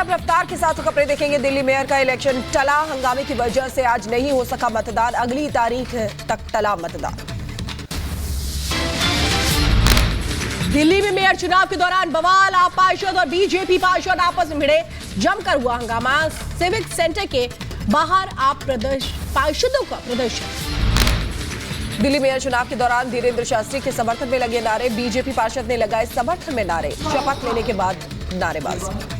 अब रफ्तार के साथ खबरें देखेंगे। दिल्ली मेयर का इलेक्शन टला, हंगामे की वजह से आज नहीं हो सका मतदान, अगली तारीख तक टला मतदान। दिल्ली में मेयर चुनाव के दौरान बवाल, आप पार्षद और बीजेपी पार्षद आपस में भिड़े, जमकर हुआ हंगामा। सिविक सेंटर के बाहर आप पार्षदों का प्रदर्शन। दिल्ली मेयर चुनाव के दौरान धीरेन्द्र शास्त्री के समर्थन में लगे नारे, बीजेपी पार्षद ने लगाए समर्थन में नारे, शपथ लेने के बाद नारेबाजी।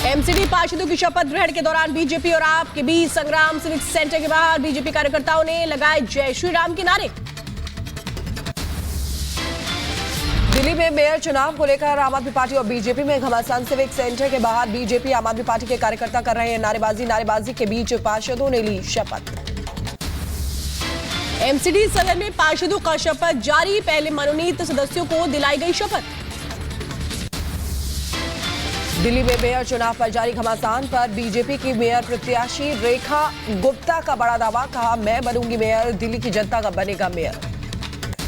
एमसीडी पार्षदों की शपथ ग्रहण के दौरान बीजेपी और आप के बीच संग्राम। सिविक सेंटर के बाहर बीजेपी कार्यकर्ताओं ने लगाए जय श्री राम के नारे। दिल्ली में मेयर चुनाव को लेकर आम आदमी पार्टी और बीजेपी में घमासान। सिविक सेंटर के बाहर बीजेपी आम आदमी पार्टी के कार्यकर्ता कर रहे हैं नारेबाजी के बीच पार्षदों ने ली शपथ। एमसीडी सदन में पार्षदों का शपथ जारी, पहले मनोनीत सदस्यों को दिलाई गई शपथ। दिल्ली में मेयर चुनाव पर जारी घमासान पर बीजेपी की मेयर प्रत्याशी रेखा गुप्ता का बड़ा दावा, कहा मैं बनूंगी मेयर, दिल्ली की जनता का बनेगा मेयर।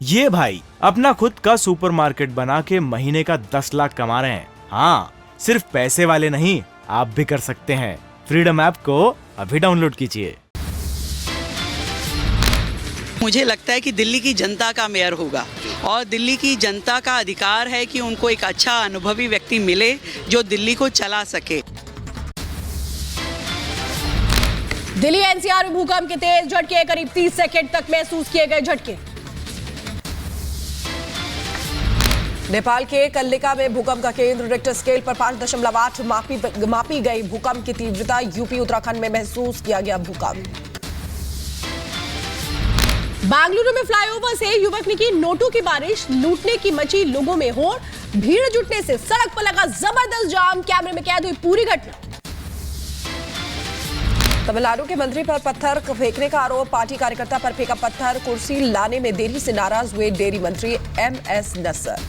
ये भाई अपना खुद का सुपरमार्केट बना के महीने का 10 लाख कमा रहे हैं। हाँ, सिर्फ पैसे वाले नहीं, आप भी कर सकते हैं। फ्रीडम ऐप को अभी डाउनलोड कीजिए। मुझे लगता है कि दिल्ली की जनता का मेयर होगा और दिल्ली की जनता का अधिकार है कि उनको एक अच्छा अनुभवी व्यक्ति मिले जो दिल्ली को चला सके। दिल्ली एनसीआर में भूकंप के तेज झटके, करीब 30 सेकंड तक महसूस किए गए झटके। नेपाल के कल्लिका में भूकंप का केंद्र, रिक्टर स्केल पर 5.8 मापी गई भूकंप की तीव्रता। यूपी उत्तराखंड में महसूस किया गया भूकंप। बेंगलुरु में फ्लाईओवर से युवक ने की नोटों की बारिश, लूटने की मची लोगों में होड़, भीड़ जुटने से सड़क पर लगा जबरदस्त जाम, कैमरे में कैद हुई पूरी घटना। तमिलनाडु के मंत्री पर पत्थर फेंकने का आरोप, पार्टी कार्यकर्ता पर फेंका पत्थर, कुर्सी लाने में देरी से नाराज हुए डेयरी मंत्री MS नसर।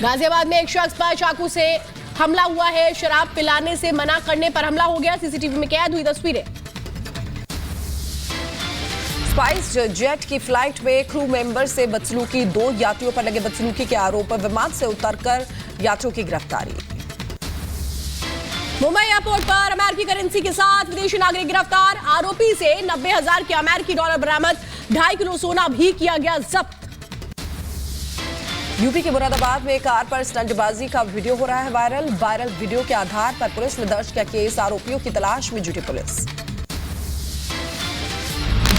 गाजियाबाद में एक शख्स पर चाकू से हमला हुआ है, शराब पिलाने से मना करने पर हमला हो गया, सीसीटीवी में कैद हुई तस्वीरें। स्पाइस जेट की फ्लाइट में क्रू मेंबर से बदसलूकी, 2 यात्रियों पर लगे बदसलूकी के आरोप, विमान से उतरकर यात्रियों की गिरफ्तारी। मुंबई एयरपोर्ट पर अमेरिकी करेंसी के साथ विदेशी नागरिक गिरफ्तार, आरोपी से 90,000 के अमेरिकी डॉलर बरामद, 2.5 किलो सोना भी किया गया जब्त। यूपी के मुरादाबाद में कार पर स्टंटबाजी का वीडियो हो रहा है वायरल वीडियो के आधार पर पुलिस ने दर्ज किया केस, आरोपियों की तलाश में जुटी पुलिस।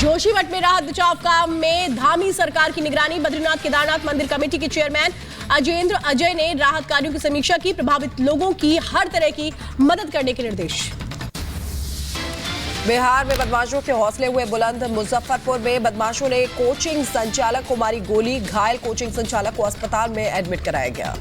जोशीमठ में राहत बचाव काम में धामी सरकार की निगरानी, बद्रीनाथ केदारनाथ मंदिर कमेटी के चेयरमैन अजयेंद्र अजय ने राहत कार्यों की समीक्षा की, प्रभावित लोगों की हर तरह की मदद करने के निर्देश। बिहार में बदमाशों के हौसले हुए बुलंद, मुजफ्फरपुर में बदमाशों ने कोचिंग संचालक को मारी गोली, घायल कोचिंग संचालक को अस्पताल में एडमिट कराया गया।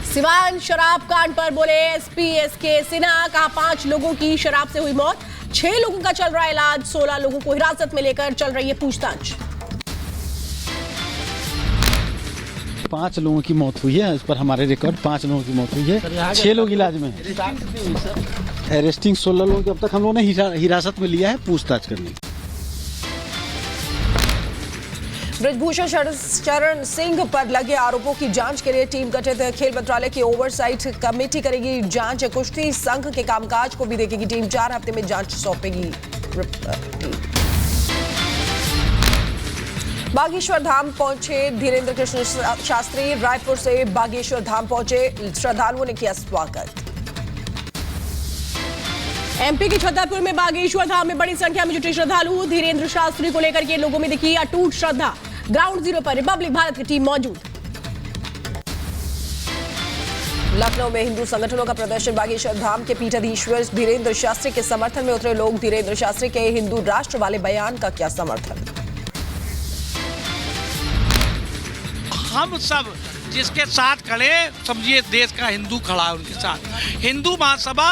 सिवान शराब कांड पर बोले SP SK सिन्हा, कहा 5 लोगों की शराब से हुई मौत, 6 लोगों का चल रहा है इलाज, 16 लोगों को हिरासत में लेकर चल रही है पूछताछ। 5 लोगों की मौत हुई है, इस पर हमारे रिकॉर्ड 5 लोगों की मौत हुई है, 6 लोग इलाज में हैं। अरेस्टिंग 16 लोगों को अब तक हम लोगों ने हिरासत में लिया है पूछताछ करने। ब्रजभूषण शरण सिंह पर लगे आरोपों की जांच के लिए टीम गठित, खेल मंत्रालय की ओवरसाइट कमेटी करेगी जांच, कुश्ती संघ के कामकाज को भी देखेगी टीम, 4 हफ्ते में जांच सौंपेगी टीम। बागेश्वर धाम पहुंचे धीरेन्द्र कृष्ण शास्त्री, रायपुर से बागेश्वर धाम पहुंचे, श्रद्धालुओं ने किया स्वागत। MP के छतरपुर में बागेश्वर धाम में बड़ी संख्या में जुटे श्रद्धालु, धीरेन्द्र शास्त्री को लेकर के लोगों में दिखी अटूट श्रद्धा, ग्राउंड जीरो पर रिपब्लिक भारत की टीम मौजूद। लखनऊ में हिंदू संगठनों का प्रदर्शन, बागेश्वर धाम के पीठाधीश्वर धीरेन्द्र शास्त्री के समर्थन में उतरे लोग, धीरेन्द्र शास्त्री के हिंदू राष्ट्र वाले बयान का किया समर्थन। हम सब जिसके साथ खड़े, समझिए देश का हिंदू खड़ा है उनके साथ। हिंदू महासभा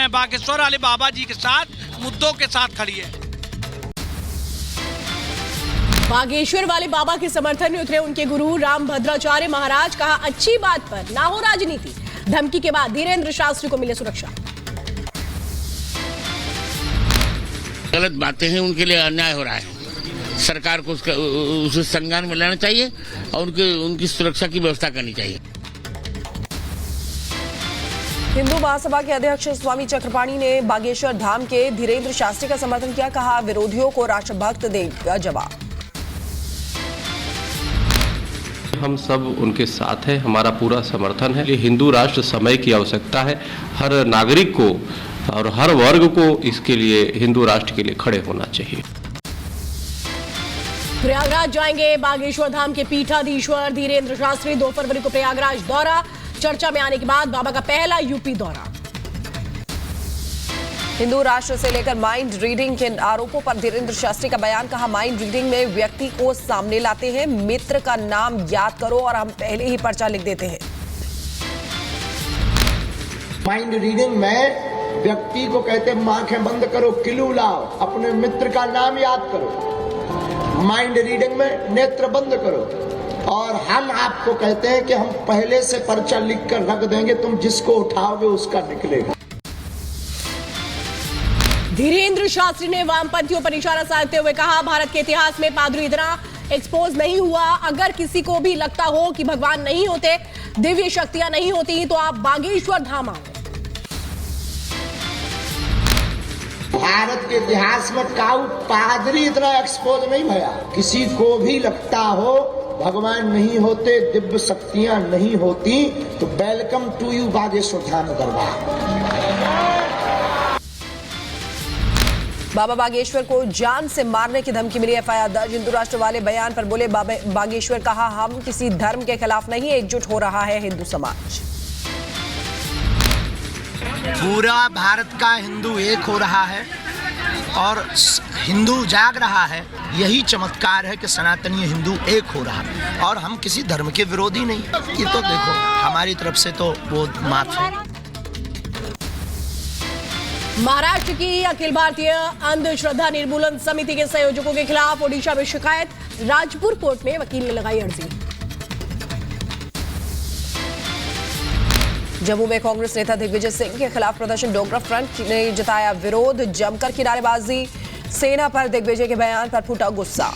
बागेश्वर वाले बाबा जी के साथ, मुद्दों के साथ खड़ी है। बागेश्वर वाले बाबा के समर्थन में उतरे उनके गुरु रामभद्राचार्य महाराज, कहा अच्छी बात पर ना हो राजनीति, धमकी के बाद धीरेन्द्र शास्त्री को मिले सुरक्षा। गलत बातें हैं, उनके लिए अन्याय हो रहा है, सरकार को उसे संज्ञान में लेना चाहिए और उनकी सुरक्षा की व्यवस्था करनी चाहिए। हिंदू महासभा के अध्यक्ष स्वामी चक्रपाणी ने बागेश्वर धाम के धीरेन्द्र शास्त्री का समर्थन किया। कहा, विरोधियों को राष्ट्रभक्त देगा जवाब। हम सब उनके साथ हैं, हमारा पूरा समर्थन है। ये हिंदू राष्ट्र समय की आवश्यकता है। हर नागरिक को और हर वर्ग को इसके लिए हिंदू राष्ट्र के लिए खड़े होना चाहिए। प्रयागराज जाएंगे बागेश्वर धाम के पीठाधीश्वर धीरेन्द्र शास्त्री। 2 फरवरी को प्रयागराज दौरा। चर्चा में आने के बाद बाबा का पहला यूपी दौरा। हिंदू राष्ट्र से लेकर माइंड रीडिंग के आरोपों पर धीरेन्द्र शास्त्री का बयान। कहा, माइंड रीडिंग में व्यक्ति को सामने लाते हैं, मित्र का नाम याद करो और हम पहले ही पर्चा लिख देते हैं। माइंड रीडिंग में व्यक्ति को कहते हैं आंखें बंद करो, क्लू लाओ, अपने मित्र का नाम याद करो। माइंड रीडिंग में नेत्र बंद करो और हम आपको कहते हैं कि हम पहले से पर्चा लिख कर रख देंगे, तुम जिसको उठाओगे उसका निकलेगा। धीरेन्द्र शास्त्री ने वामपंथियों पर इशारा साधते हुए कहा, भारत के इतिहास में पादरी इतना एक्सपोज नहीं हुआ। अगर किसी को भी लगता हो कि भगवान नहीं होते, दिव्य शक्तियां नहीं होती, तो आप बागेश्वर धाम आओ। भारत के इतिहास में काऊ पादरी इतना एक्सपोज नहीं भया। किसी को भी लगता हो भगवान नहीं होते, दिव्य शक्तियां नहीं होती, तो welcome to you Bageshwar Dham दरबार। बाबा बागेश्वर को जान से मारने की धमकी मिली। एफआईआर दर्ज। हिंदू राष्ट्र वाले बयान पर बोले बागेश्वर। कहा, हम किसी धर्म के खिलाफ नहीं, एकजुट हो रहा है हिंदू समाज। पूरा भारत का हिंदू एक हो रहा है और हिंदू जाग रहा है। यही चमत्कार है कि सनातनी हिंदू एक हो रहा है और हम किसी धर्म के विरोधी नहीं। ये तो देखो हमारी तरफ से तो वो माफ है। महाराष्ट्र की अखिल भारतीय अंधश्रद्धा निर्मूलन समिति के संयोजकों के खिलाफ ओडिशा में शिकायत। राजपुर कोर्ट में वकील ने लगाई अर्जी। जम्मू में कांग्रेस नेता दिग्विजय सिंह के खिलाफ प्रदर्शन। डोगरा फ्रंट ने जताया विरोध। जमकर की नारेबाजी। सेना पर दिग्विजय के बयान पर फूटा गुस्सा।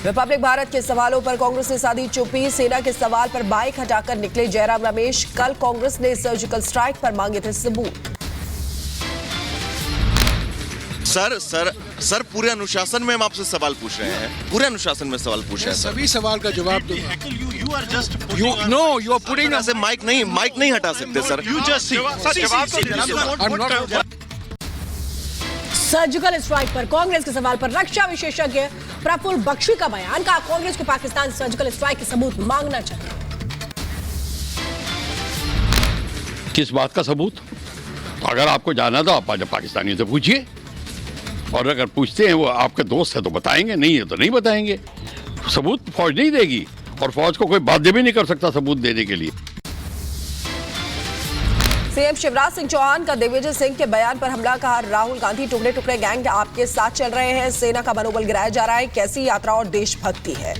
रिपब्लिक भारत के सवालों पर कांग्रेस ने साधी चुप्पी। सेना के सवाल पर बाइक हटाकर निकले जयराम रमेश। कल कांग्रेस ने सर्जिकल स्ट्राइक पर मांगे थे सबूत। सर पूरे अनुशासन में हम आपसे सवाल पूछ रहे हैं। पूरे अनुशासन में सवाल पूछ रहे हैं। सभी सवाल का जवाब दूंगा। ऐसे माइक नहीं हटा सकते सर। सर्जिकल स्ट्राइक पर कांग्रेस के सवाल पर रक्षा विशेषज्ञ प्रफुल्ल बख्शी का बयान। कहा, कांग्रेस को पाकिस्तान से सर्जिकल स्ट्राइक के सबूत मांगना चाहिए। किस बात का सबूत? अगर आपको जाना तो आप पाकिस्तानियों से पूछिए, और अगर पूछते हैं वो आपके दोस्त है तो बताएंगे, नहीं है तो नहीं बताएंगे। सबूत फौज नहीं देगी और फौज को कोई बाध्य भी नहीं कर सकता सबूत देने के लिए। सीएम शिवराज सिंह चौहान का दिग्विजय सिंह के बयान पर हमला। कहा, राहुल गांधी टुकड़े टुकड़े गैंग आपके साथ चल रहे हैं। सेना का मनोबल गिराया जा रहा है। कैसी यात्रा और देशभक्ति है।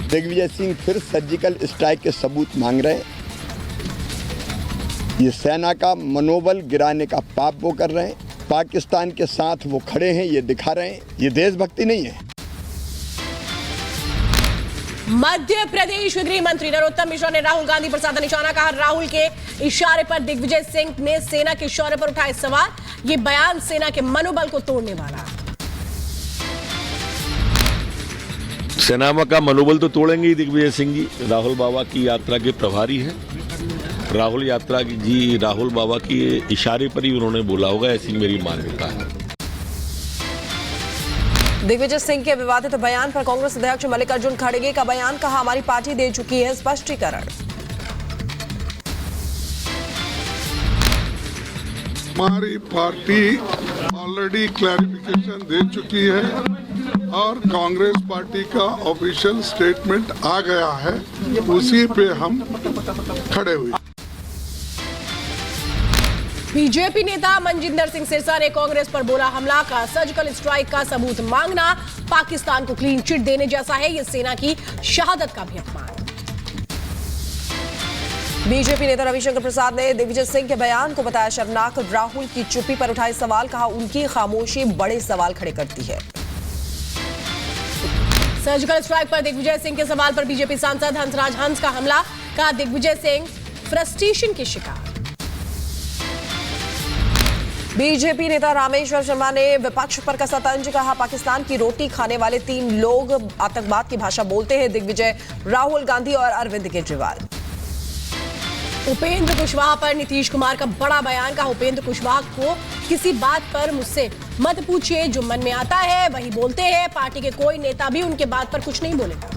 दिग्विजय सिंह फिर सर्जिकल स्ट्राइक के सबूत मांग रहे हैं। ये सेना का मनोबल गिराने का पाप वो कर रहे हैं। पाकिस्तान के साथ वो खड़े हैं, ये दिखा रहे हैं। ये देशभक्ति नहीं है। मध्य प्रदेश गृह मंत्री नरोत्तम मिश्रा ने राहुल गांधी पर साधा निशाना। कहा, राहुल के इशारे पर दिग्विजय सिंह ने सेना के शौर्य पर उठाए सवाल। ये बयान सेना के मनोबल को तोड़ने वाला। सेना का मनोबल तो तोड़ेंगे ही दिग्विजय सिंह जी। राहुल बाबा की यात्रा के प्रभारी है। राहुल बाबा की इशारे पर ही उन्होंने बोला होगा, ऐसी मेरी मान्यता है। दिग्विजय सिंह के विवादित बयान पर कांग्रेस अध्यक्ष मल्लिकार्जुन खड़गे का बयान। कहा, हमारी पार्टी दे चुकी है स्पष्टीकरण। हमारी पार्टी ऑलरेडी क्लैरिफिकेशन दे चुकी है और कांग्रेस पार्टी का ऑफिशियल स्टेटमेंट आ गया है, उसी पे हम खड़े हुए। बीजेपी नेता मनजिंदर सिंह सिरसा ने कांग्रेस पर बोला हमला। का सर्जिकल स्ट्राइक का सबूत मांगना पाकिस्तान को क्लीन चिट देने जैसा है। यह सेना की शहादत का भी अपमान। बीजेपी नेता रविशंकर प्रसाद ने दिग्विजय सिंह के बयान को बताया शर्मनाक। राहुल की चुप्पी पर उठाए सवाल, कहा उनकी खामोशी बड़े सवाल खड़े करती है। सर्जिकल स्ट्राइक पर दिग्विजय सिंह के सवाल पर बीजेपी सांसद हंसराज हंस का हमला, कहा दिग्विजय सिंह फ्रस्ट्रेशन के शिकार। बीजेपी नेता रामेश्वर शर्मा ने विपक्ष पर कसा तंज, कहा पाकिस्तान की रोटी खाने वाले 3 लोग आतंकवाद की भाषा बोलते हैं, दिग्विजय, राहुल गांधी और अरविंद केजरीवाल। उपेंद्र कुशवाहा पर नीतीश कुमार का बड़ा बयान, कहा उपेंद्र कुशवाहा को किसी बात पर मुझसे मत पूछिए, जो मन में आता है वही बोलते हैं, पार्टी के कोई नेता भी उनके बात पर कुछ नहीं बोलेगा।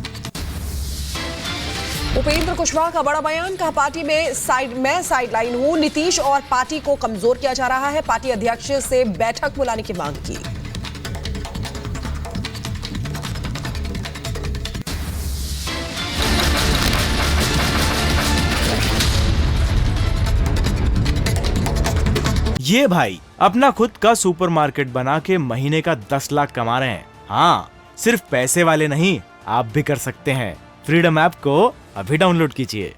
उपेंद्र कुशवाहा का बड़ा बयान, कहा पार्टी में साइडलाइन हूं, नीतीश और पार्टी को कमजोर किया जा रहा है, पार्टी अध्यक्ष से बैठक बुलाने की मांग की। ये भाई अपना खुद का सुपरमार्केट बना के महीने का 10 लाख कमा रहे हैं। हाँ, सिर्फ पैसे वाले नहीं, आप भी कर सकते हैं। फ्रीडम ऐप को अभी डाउनलोड कीजिए।